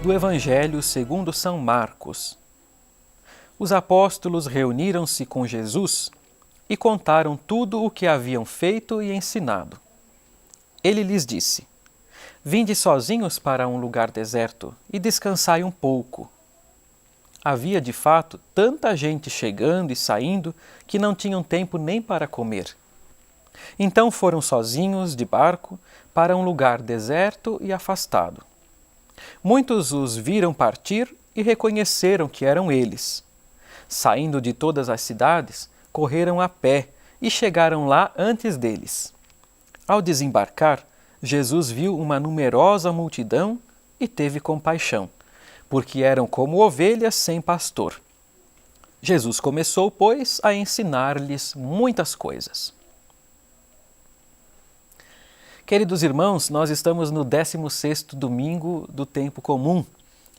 do Evangelho segundo São Marcos. Os apóstolos reuniram-se com Jesus e contaram tudo o que haviam feito e ensinado. Ele lhes disse: Vinde sozinhos para um lugar deserto e descansai um pouco. Havia de fato tanta gente chegando e saindo que não tinham tempo nem para comer. Então foram sozinhos de barco para um lugar deserto e afastado. Muitos os viram partir e reconheceram que eram eles. Saindo de todas as cidades, correram a pé e chegaram lá antes deles. Ao desembarcar, Jesus viu uma numerosa multidão e teve compaixão, porque eram como ovelhas sem pastor. Jesus começou, pois, a ensinar-lhes muitas coisas. Queridos irmãos, nós estamos no 16º domingo do tempo comum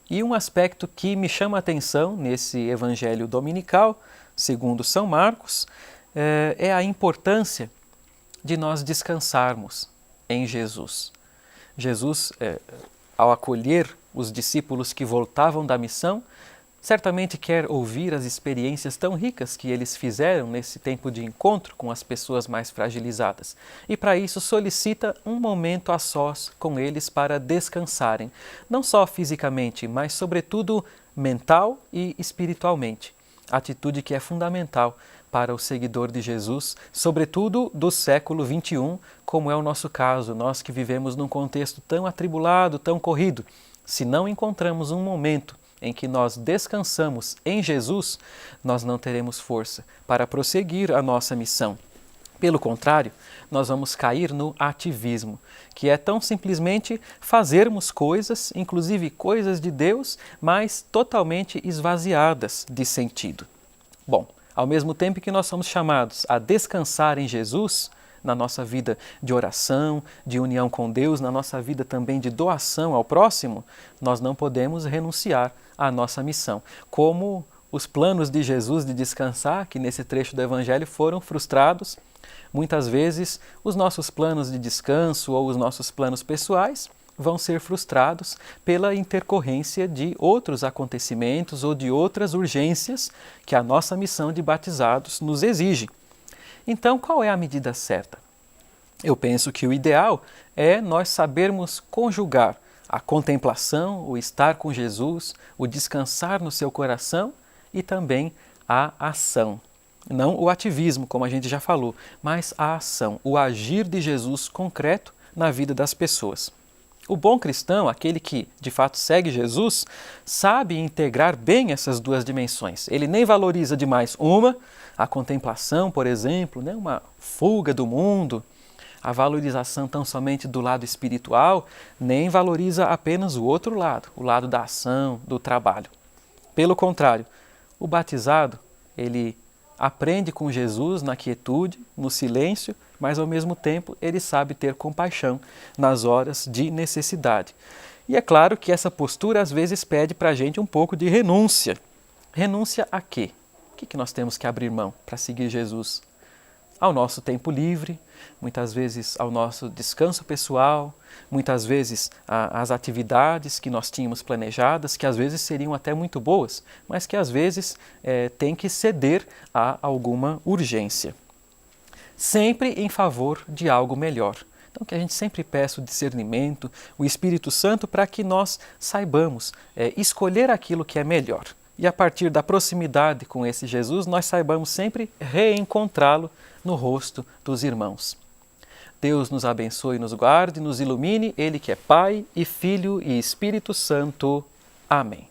e um aspecto que me chama a atenção nesse evangelho dominical, segundo São Marcos, é a importância de nós descansarmos em Jesus. Jesus, ao acolher os discípulos que voltavam da missão, certamente quer ouvir as experiências tão ricas que eles fizeram nesse tempo de encontro com as pessoas mais fragilizadas. E para isso solicita um momento a sós com eles para descansarem, não só fisicamente, mas sobretudo mental e espiritualmente. Atitude que é fundamental para o seguidor de Jesus, sobretudo do século XXI, como é o nosso caso, nós que vivemos num contexto tão atribulado, tão corrido. Se não encontramos um momento em que nós descansamos em Jesus, nós não teremos força para prosseguir a nossa missão. Pelo contrário, nós vamos cair no ativismo, que é tão simplesmente fazermos coisas, inclusive coisas de Deus, mas totalmente esvaziadas de sentido. Bom, ao mesmo tempo que nós somos chamados a descansar em Jesus, na nossa vida de oração, de união com Deus, na nossa vida também de doação ao próximo, nós não podemos renunciar à nossa missão. Como os planos de Jesus de descansar, que nesse trecho do Evangelho foram frustrados, muitas vezes os nossos planos de descanso ou os nossos planos pessoais vão ser frustrados pela intercorrência de outros acontecimentos ou de outras urgências que a nossa missão de batizados nos exige. Então, qual é a medida certa? Eu penso que o ideal é nós sabermos conjugar a contemplação, o estar com Jesus, o descansar no seu coração e também a ação. Não o ativismo, como a gente já falou, mas a ação, o agir de Jesus concreto na vida das pessoas. O bom cristão, aquele que de fato segue Jesus, sabe integrar bem essas duas dimensões. Ele nem valoriza demais uma, a contemplação, por exemplo, né, uma fuga do mundo, a valorização tão somente do lado espiritual, nem valoriza apenas o outro lado, o lado da ação, do trabalho. Pelo contrário, o batizado, ele aprende com Jesus na quietude, no silêncio, mas ao mesmo tempo ele sabe ter compaixão nas horas de necessidade. E é claro que essa postura às vezes pede para a gente um pouco de renúncia. Renúncia a quê? O que nós temos que abrir mão para seguir Jesus? Ao nosso tempo livre, muitas vezes ao nosso descanso pessoal, muitas vezes às atividades que nós tínhamos planejadas, que às vezes seriam até muito boas, mas que às vezes tem que ceder a alguma urgência. Sempre em favor de algo melhor. Então que a gente sempre peça o discernimento, o Espírito Santo, para que nós saibamos escolher aquilo que é melhor. E a partir da proximidade com esse Jesus, nós saibamos sempre reencontrá-lo no rosto dos irmãos. Deus nos abençoe, nos guarde, nos ilumine, Ele que é Pai e Filho e Espírito Santo. Amém.